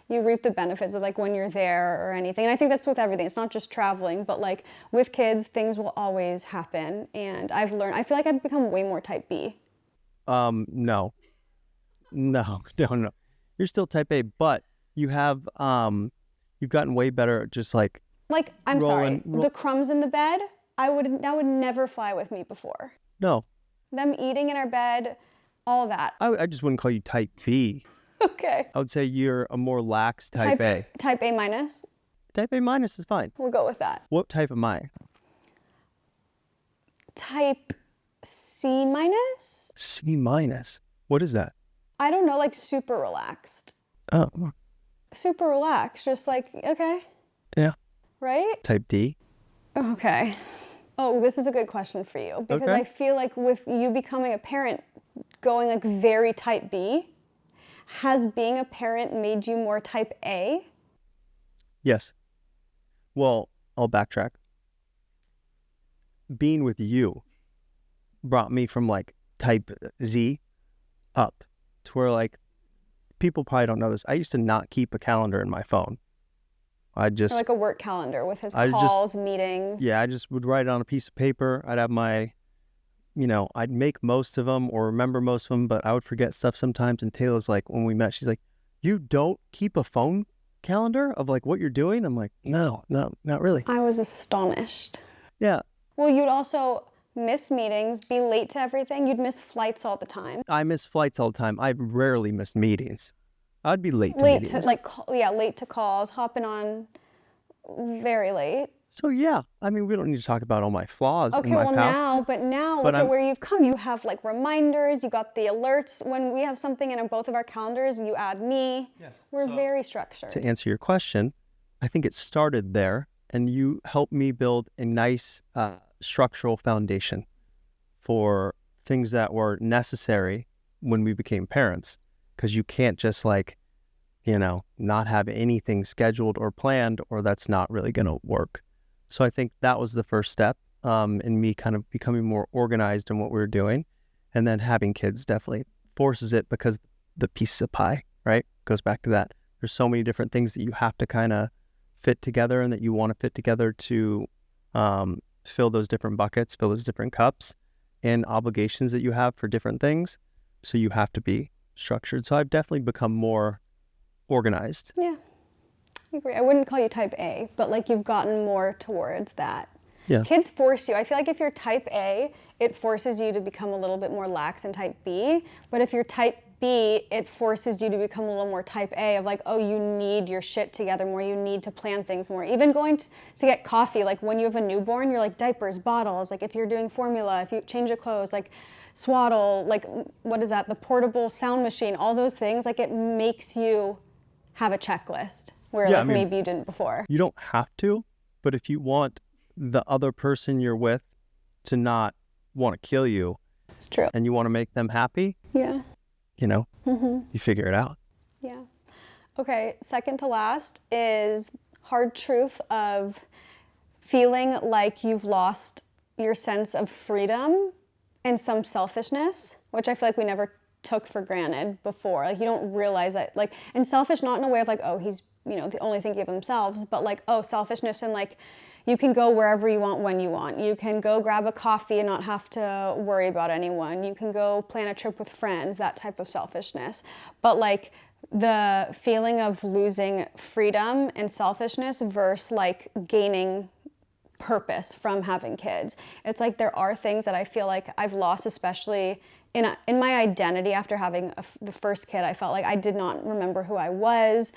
you reap the benefits of like when you're there or anything. And I think that's with everything. It's not just traveling, but like with kids, things will always happen. And I feel like I've become way more type B. No. You're still type A, but you have, you've gotten way better at just like the crumbs in the bed, that would never fly with me before. No. Them eating in our bed, all that. I just wouldn't call you type B. Okay. I would say you're a more lax type A. Type A minus? Type A minus is fine. We'll go with that. What type am I? type C minus. C minus. What is that? I don't know, like super relaxed. Oh, Super relaxed, just like, okay, yeah. right? Type D. Okay. Oh, this is a good question for you because Okay. I feel like with you becoming a parent, going like very type B, has being a parent made you more type A? Yes. Well, I'll backtrack. Being with you brought me from like type Z up to where like people probably don't know this. I used to not keep a calendar in my phone. I Or just, like a work calendar with his I just- calls, meetings. yeah, I just would write it on a piece of paper. I'd have my, I'd make most of them or remember most of them, but I would forget stuff sometimes. And Tayla's like, when we met, she's like, you don't keep a phone calendar of like what you're doing? I'm like, no, not really. I was astonished. Yeah, Well, you'd also miss meetings, be late to everything. You'd miss flights all the time. I miss flights all the time. I rarely miss meetings. I'd be late to Late meetings. to like, late to calls, hopping on very late. So yeah, I mean, we don't need to talk about all my flaws Okay, in my well past. now But look at I'm- where you've come. You have like reminders, you got the alerts. When we have something in both of our calendars, you add me. Yes. We're very structured. To answer your question, I think it started there, and you helped me build a nice structural foundation for things that were necessary when we became parents, because you can't just like, not have anything scheduled or planned, or that's not really going to work. So I think that was the first step in me kind of becoming more organized in what we were doing. And then having kids definitely forces it, because the piece of pie, right, goes back to that. There's so many different things that you have to kind of fit together and that you want to fit together to fill those different buckets, fill those different cups and obligations that you have for different things. So you have to be structured. So I've definitely become more organized. Yeah, I agree. I wouldn't call you type A, but like you've gotten more towards that. Yeah. Kids force you. I feel like if you're type A, it forces you to become a little bit more lax in type B. But if you're type B, it forces you to become a little more type A of like, oh, you need your shit together more. You need to plan things more. Even going to get coffee, like when you have a newborn, you're like diapers, bottles. Like if you're doing formula, if you change your clothes, like swaddle, like what is that? The portable sound machine, all those things, like it makes you have a checklist where Yeah, like I mean, maybe you didn't before. You don't have to, but if you want the other person you're with to not want to kill you It's true. and you want to make them happy, Yeah. you figure it out. Yeah. Okay, second to last is hard truth of feeling like you've lost your sense of freedom and some selfishness, which I feel like we never took for granted before. Like you don't realize that, like, and selfish not in a way of like, oh, he's, the only thinking of themselves, but like, oh, selfishness and like, you can go wherever you want when you want. You can go grab a coffee and not have to worry about anyone. You can go plan a trip with friends, that type of selfishness. But like the feeling of losing freedom and selfishness versus like gaining purpose from having kids. It's like there are things that I feel like I've lost, especially in my identity after having the first kid. I felt like I did not remember who I was.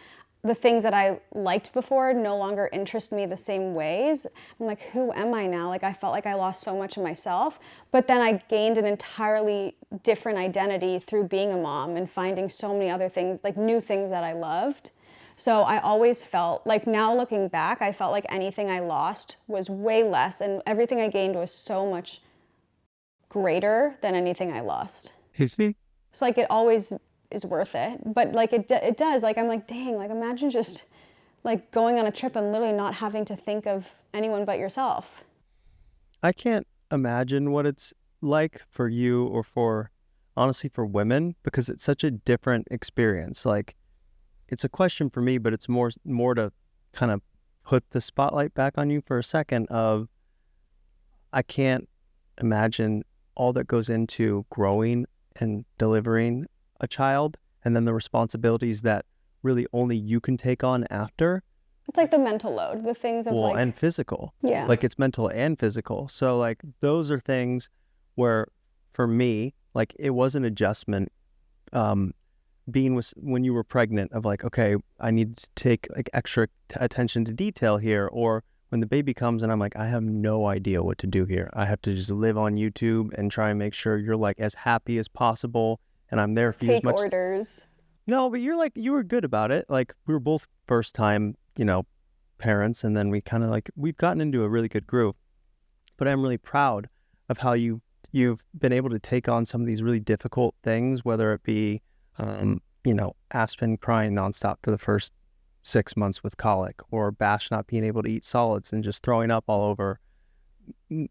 The things that I liked before no longer interest me the same ways. I'm like, who am I now? Like I felt like I lost so much of myself, but then I gained an entirely different identity through being a mom and finding so many other things, like new things that I loved. So I always felt like, now looking back, I felt like anything I lost was way less and everything I gained was so much greater than anything I lost. So like it always is worth it, but like it does, like I'm like, dang, like imagine just like going on a trip and literally not having to think of anyone but yourself. I can't imagine what it's like for you or honestly for women, because it's such a different experience. Like it's a question for me, but it's more to kind of put the spotlight back on you for a second of, I can't imagine all that goes into growing and delivering a child, and then the responsibilities that really only you can take on after. It's like the mental load, the things of like, and physical. Yeah. Like it's mental and physical. So like those are things where for me, like it was an adjustment being when you were pregnant of like, okay, I need to take like extra attention to detail here, or when the baby comes and I'm like, I have no idea what to do here. I have to just live on YouTube and try and make sure you're like as happy as possible. And I'm there for you as Take much. orders. No, but you were good about it. Like we were both first time, parents. And then we kind of we've gotten into a really good groove. But I'm really proud of how you've been able to take on some of these really difficult things, whether it be, Aspen crying nonstop for the first 6 months with colic, or Bash not being able to eat solids and just throwing up all over,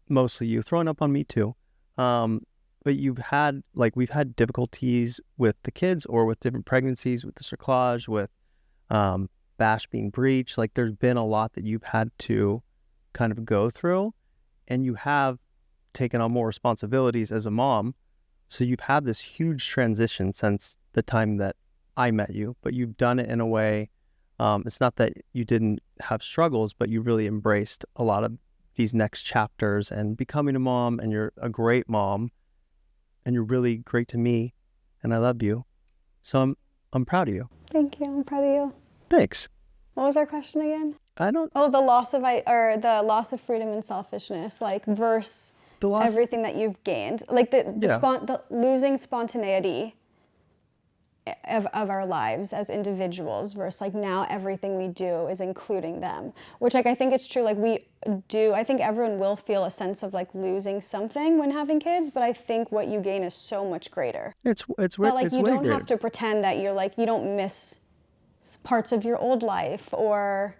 mostly you throwing up on me too. But we've had difficulties with the kids or with different pregnancies, with the cerclage, with Bash being breech. Like there's been a lot that you've had to kind of go through, and you have taken on more responsibilities as a mom. So you've had this huge transition since the time that I met you, but you've done it in a way. It's not that you didn't have struggles, but you really embraced a lot of these next chapters and becoming a mom, and you're a great mom, and you're really great to me, and I love you. So I'm proud of you. Thank you. I'm proud of you. Thanks. What was our question again? The The loss of freedom and selfishness, versus everything that you've gained, the losing spontaneity of our lives as individuals versus now everything we do is including them, which I think it's true. I think everyone will feel a sense of losing something when having kids, but I think what you gain is so much greater. It's But you don't greater. have to pretend that you're you don't miss parts of your old life, or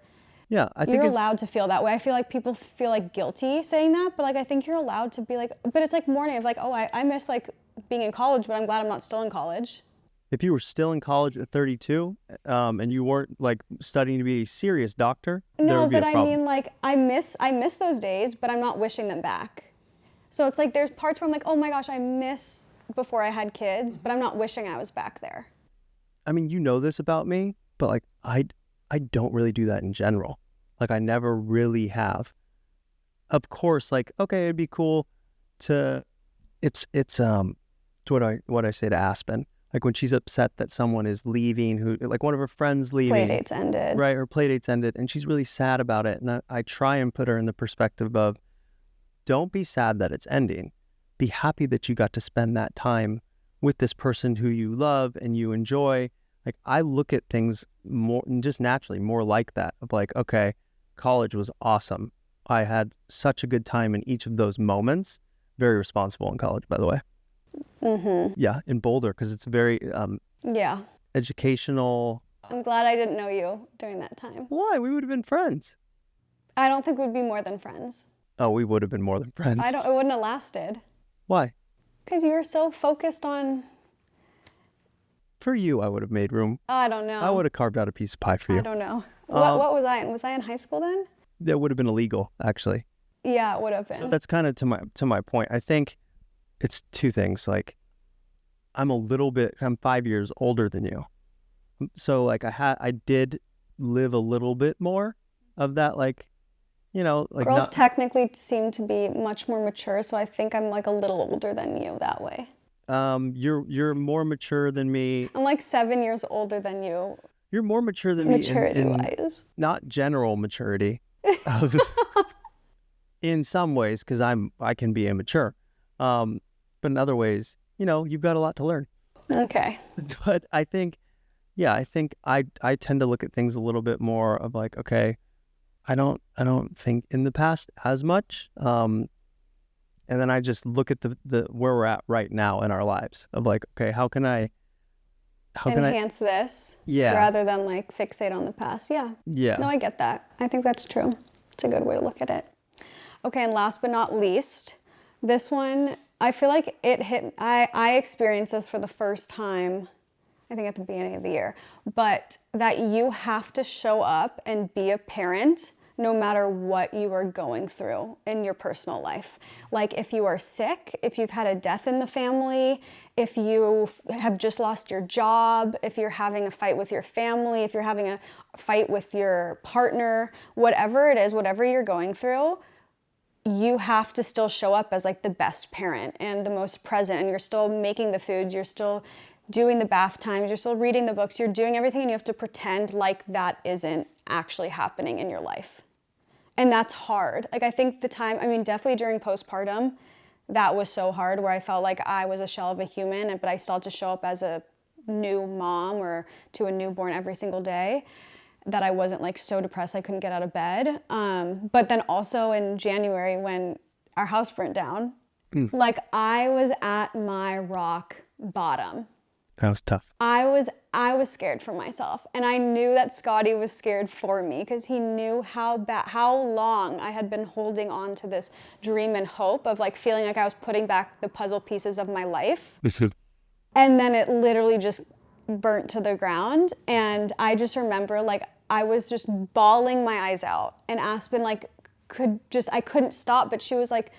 Yeah, I think you're allowed to feel that way. I feel like people feel guilty saying that, but I think you're allowed to be but it's mourning of I miss being in college, but I'm glad I'm not still in college. If you were still in college at 32, and you weren't studying to be a serious doctor, there would be a problem. I miss those days, but I'm not wishing them back. So it's there's parts where I'm oh my gosh, I miss before I had kids, but I'm not wishing I was back there. I mean, you know this about me, but I don't really do that in general. I never really have. Of course, okay, it'd be cool to, it's what I say to Aspen. When she's upset that someone is leaving, who one of her friends leaving. Playdates ended. Right, her playdates ended, and she's really sad about it. And I try and put her in the perspective of, don't be sad that it's ending. Be happy that you got to spend that time with this person who you love and you enjoy. I look at things more, just naturally, more like that. Of okay, college was awesome. I had such a good time in each of those moments. Very responsible in college, by the way. Mm-hmm. Yeah, in Boulder, because it's very educational. I'm glad I didn't know you during that time. Why? We would have been friends. I don't think we'd be more than friends. Oh, we would have been more than friends. It wouldn't have lasted. Why? Because you were so focused on... For you, I would have made room. I don't know. I would have carved out a piece of pie for you. I don't know. What was I in? Was I in high school then? That would have been illegal, actually. Yeah, it would have been. So that's kind of to my point. I think it's two things. I'm 5 years older than you. So I did live a little bit more of that, girls technically seem to be much more mature, so I think I'm a little older than you that way. You're more mature than me. I'm 7 years older than you. You're more mature than me maturity-wise. Not general maturity. In some ways, because I can be immature. But in other ways, you've got a lot to learn. Okay. But I think I tend to look at things a little bit more of okay, I don't think in the past as much. And then I just look at the where we're at right now in our lives of okay, how can I enhance this? Yeah. Rather than fixate on the past. Yeah. Yeah. No, I get that. I think that's true. It's a good way to look at it. Okay, and last but not least, this one, I feel like it hit, I experienced this for the first time, I think at the beginning of the year, but that you have to show up and be a parent no matter what you are going through in your personal life. If you are sick, if you've had a death in the family, if you have just lost your job, if you're having a fight with your family, if you're having a fight with your partner, whatever it is, whatever you're going through, you have to still show up as the best parent and the most present, and you're still making the foods, you're still doing the bath times, you're still reading the books, you're doing everything, and you have to pretend that isn't actually happening in your life. And that's hard. Like I think definitely during postpartum, that was so hard where I felt like I was a shell of a human, but I still had to show up as a new mom or to a newborn every single day, that I wasn't like so depressed I couldn't get out of bed. But then also in January when our house burnt down, like I was at my rock bottom. That was tough. I was scared for myself, and I knew that Scotty was scared for me because he knew how long I had been holding on to this dream and hope of like feeling like I was putting back the puzzle pieces of my life. And then it literally just burnt to the ground. And I just remember like I was just bawling my eyes out, and Aspen like I couldn't stop, but she was like,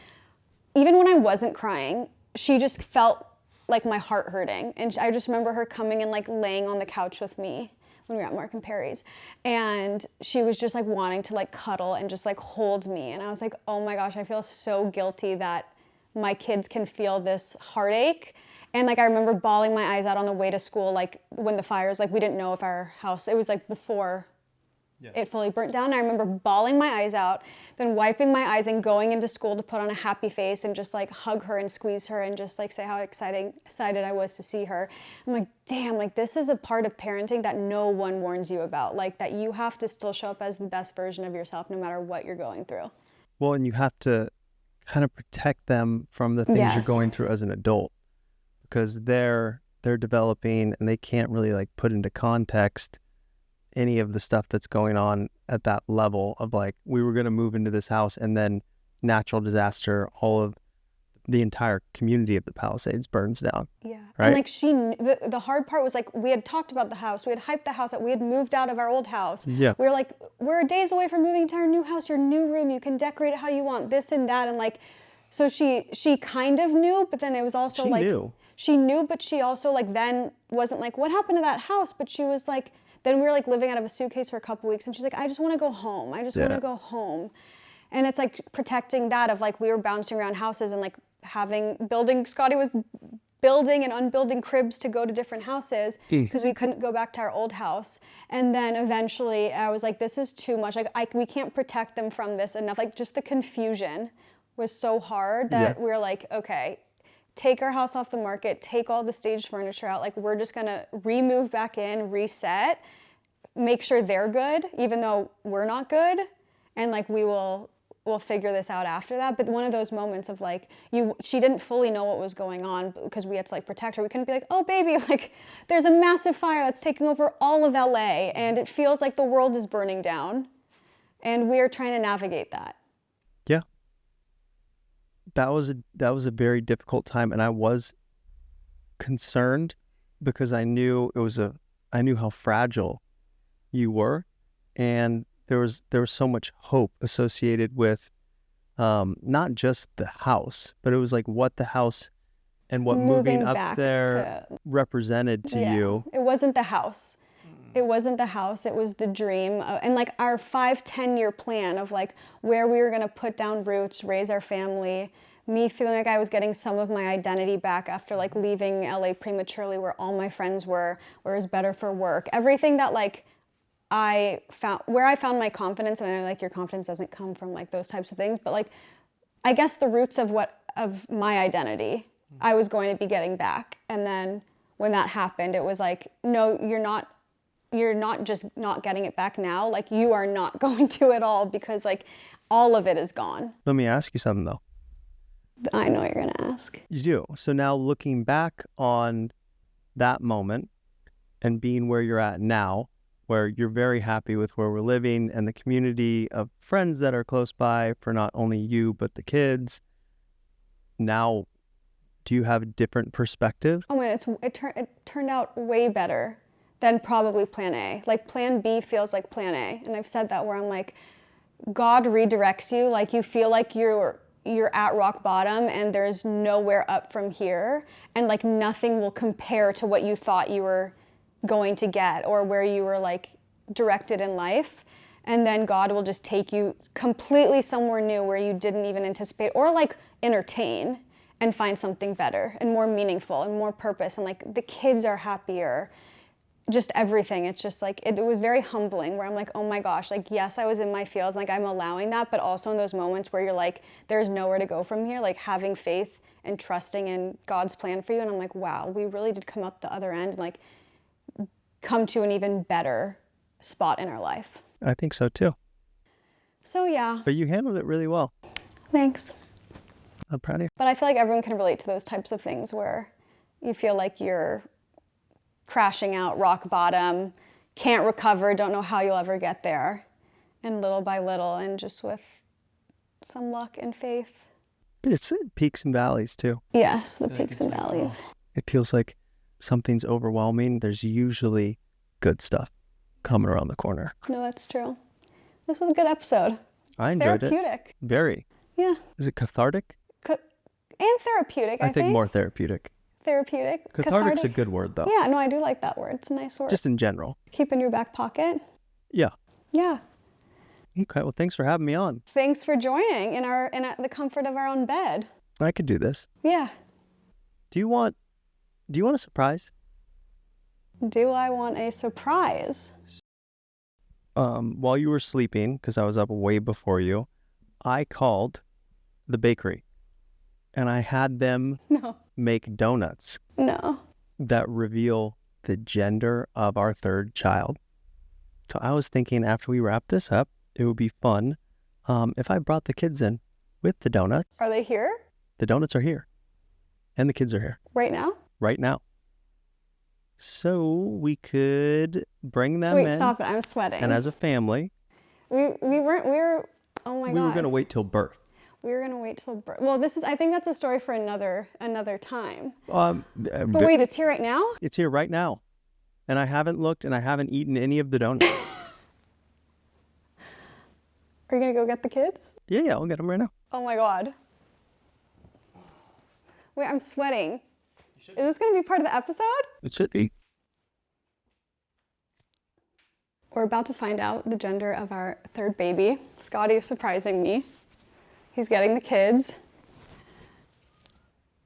even when I wasn't crying, she just felt like my heart hurting. And I just remember her coming and like laying on the couch with me when we were at Mark and Perry's. And she was just like wanting to like cuddle and just like hold me. And I was like, oh my gosh, I feel so guilty that my kids can feel this heartache. And like I remember bawling my eyes out on the way to school, like when the fires, like we didn't know if our house, it was like before it fully burnt down. I remember bawling my eyes out, then wiping my eyes and going into school to put on a happy face and just like hug her and squeeze her and just like say how excited I was to see her. I'm like, damn, like this is a part of parenting that no one warns you about, like that you have to still show up as the best version of yourself no matter what you're going through. Well, and you have to kind of protect them from the things you're going through as an adult, because they're developing and they can't really like put into context any of the stuff that's going on at that level of like, we were going to move into this house and then natural disaster, all of the entire community of the Palisades burns down. Yeah. Right? And like the hard part was like, we had talked about the house, we had hyped the house up, we had moved out of our old house. Yeah. We were like, we're days away from moving to our new house, your new room, you can decorate it how you want, this and that. And like, so she kind of knew, but then it was also she knew, but she also like then wasn't like, what happened to that house? But she was like, then we were like living out of a suitcase for a couple weeks, and she's like, I just want to go home. I just want to go home. And it's like protecting that of like, we were bouncing around houses and like Scotty was building and unbuilding cribs to go to different houses because we couldn't go back to our old house. And then eventually I was like, this is too much. Like we can't protect them from this enough. Like just the confusion was so hard that we were like, okay, take our house off the market, take all the staged furniture out. Like we're just gonna remove back in, reset, make sure they're good, even though we're not good. And like we'll figure this out after that. But one of those moments of like, she didn't fully know what was going on because we had to like protect her. We couldn't be like, oh baby, like there's a massive fire that's taking over all of LA and it feels like the world is burning down. And we're trying to navigate that. Yeah. That was a very difficult time, and I was concerned because I knew how fragile you were, and there was so much hope associated with not just the house, but it was like what the house and what moving up there represented to you. It wasn't the house. It wasn't the house, it was the dream and like our 5-10 year plan of like where we were gonna put down roots, raise our family, me feeling like I was getting some of my identity back after like leaving LA prematurely where all my friends were, where it was better for work. Everything that like I found my confidence, and I know like your confidence doesn't come from like those types of things, but like I guess the roots of my identity I was going to be getting back. And then when that happened, it was like, no, you're not just not getting it back now. Like you are not going to at all, because like all of it is gone. Let me ask you something though. I know what you're gonna ask. You do. So now looking back on that moment and being where you're at now, where you're very happy with where we're living and the community of friends that are close by for not only you, but the kids. Now, do you have a different perspective? Oh man, it turned out way better than probably plan A. Like plan B feels like plan A. And I've said that where I'm like, God redirects you. Like you feel like you're at rock bottom and there's nowhere up from here. And like nothing will compare to what you thought you were going to get or where you were like directed in life. And then God will just take you completely somewhere new where you didn't even anticipate or like entertain and find something better and more meaningful and more purpose. And like the kids are happier. just everything. It's just like, it was very humbling where I'm like, oh my gosh, like, yes, I was in my feels, like I'm allowing that, but also in those moments where you're like, there's nowhere to go from here, like having faith and trusting in God's plan for you. And I'm like, wow, we really did come up the other end and like come to an even better spot in our life. I think so too. So yeah. But you handled it really well. Thanks. I'm proud of you. But I feel like everyone can relate to those types of things where you feel like you're crashing out, rock bottom, can't recover, don't know how you'll ever get there. And little by little, and just with some luck and faith. But it's peaks and valleys too. Yes, the peaks and valleys. It feels like something's overwhelming. There's usually good stuff coming around the corner. No, that's true. This was a good episode. I enjoyed it. Therapeutic. Very. Yeah. Is it cathartic? And therapeutic, I think. I think more therapeutic. Therapeutic. Cathartic's a good word, though. Yeah, no, I do like that word. It's a nice word. Just in general. Keep in your back pocket. Yeah. Yeah. Okay, well, thanks for having me on. Thanks for joining in the comfort of our own bed. I could do this. Yeah. Do you want a surprise? Do I want a surprise? While you were sleeping, because I was up way before you, I called the bakery and I had them make donuts that reveal the gender of our third child. So I was thinking after we wrap this up, it would be fun if I brought the kids in with the donuts. Are they here? The donuts are here and the kids are here. Right now? Right now. So we could bring them in. Wait, stop it. I'm sweating. And as a family. We were, oh my God. We were going to wait till birth. We were going to wait till birth. Well, I think that's a story for another time. But wait, it's here right now? It's here right now. And I haven't looked and I haven't eaten any of the donuts. Are you going to go get the kids? Yeah, I'll get them right now. Oh my God. Wait, I'm sweating. Is this going to be part of the episode? It should be. We're about to find out the gender of our third baby. Scotty is surprising me. He's getting the kids.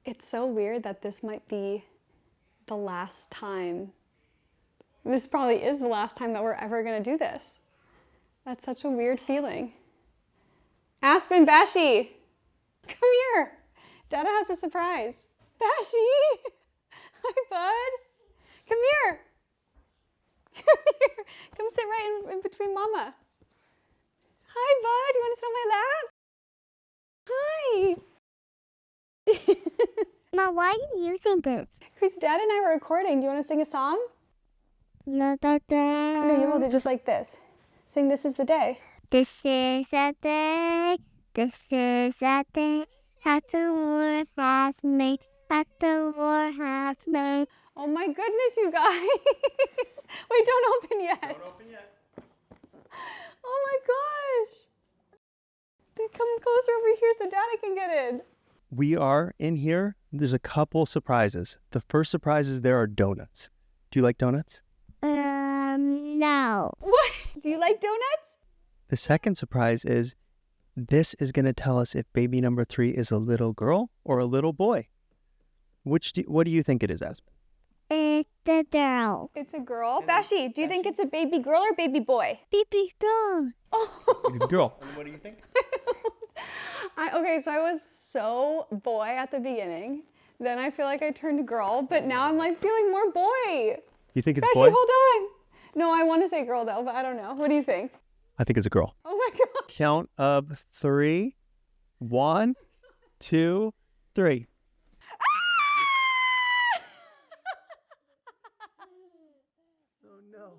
It's so weird that this might be the last time. This probably is the last time that we're ever going to do this. That's such a weird feeling. Aspen, Bashi, come here. Dada has a surprise. Bashi! Hi, bud. Come here. Come here. Come sit right in between Mama. Hi, bud. You want to sit on my lap? Hi. Mom, why are you using this? Because Dad and I were recording. Do you want to sing a song? Da, da, da. No, you hold it just like this. Sing This Is the Day. This is a day. This is a day that the Lord has made. That the Lord has made. Oh my goodness, you guys. Wait, don't open yet. Don't open yet. Oh my gosh. Come closer over here so Daddy can get in. We are in here. There's a couple surprises. The first surprise is there are donuts. Do you like donuts? No. What? Do you like donuts? The second surprise is this is going to tell us if baby number 3 is a little girl or a little boy. What do you think it is, Aspen? It's a girl. It's a girl. Bashi, do you think it's a baby girl or baby boy? Baby girl. Oh. Girl. And what do you think? Okay, so I was so boy at the beginning. Then I feel like I turned girl, but now I'm like feeling more boy. You think it's Bashi, boy? hold on. No, I want to say girl though, but I don't know. What do you think? I think it's a girl. Oh my God. Count of 3. 1, 2, 3. Oh no.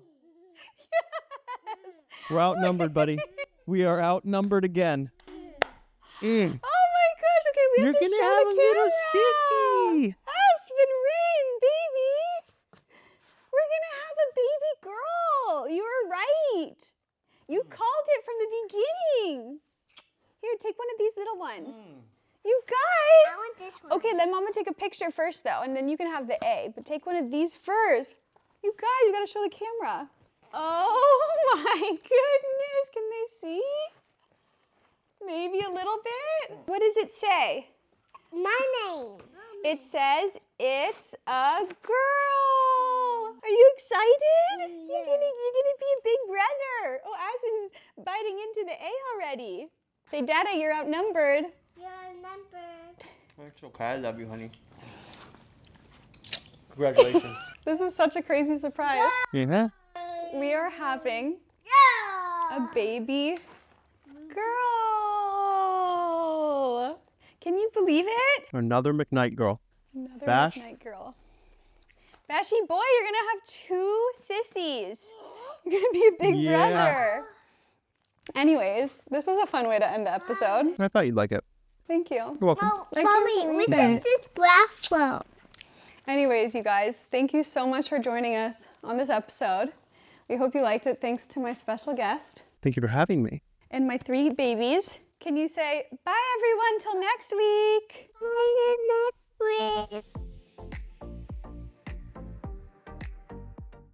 Yes. We're outnumbered, buddy. We are outnumbered again. Oh my gosh. Okay, we have to You're show gonna have the a camera. little sissy. Aspen Rain, baby. We're gonna have a baby girl. You were right. You called it from the beginning. Here, take one of these little ones. You guys. I want this one. Okay, let Mama take a picture first though, and then you can have the A. But take one of these first. You guys, you gotta show the camera. Oh my goodness, can they see? Maybe a little bit. What does it say? My name. It says it's a girl. Are you excited? You're gonna be a big brother. Oh, Aspen's biting into the A already. Say, Dada, you're outnumbered. You're numbered. It's okay. I love you, honey. Congratulations. This was such a crazy surprise. Yeah. We are having a baby girl. Can you believe it? Another McKnight girl. Another Bash? McKnight girl. Bashy boy, you're gonna have 2 sissies. You're gonna be a big Yeah. brother. Anyways, this was a fun way to end the episode. I thought you'd like it. Thank you. You're welcome. Thank you Mommy, for we reading. did this bathroom. Anyways, you guys, thank you so much for joining us on this episode. We hope you liked it. Thanks to my special guest Thank you for having me. and my 3 babies. Can you say bye, everyone, till next week? See you next week.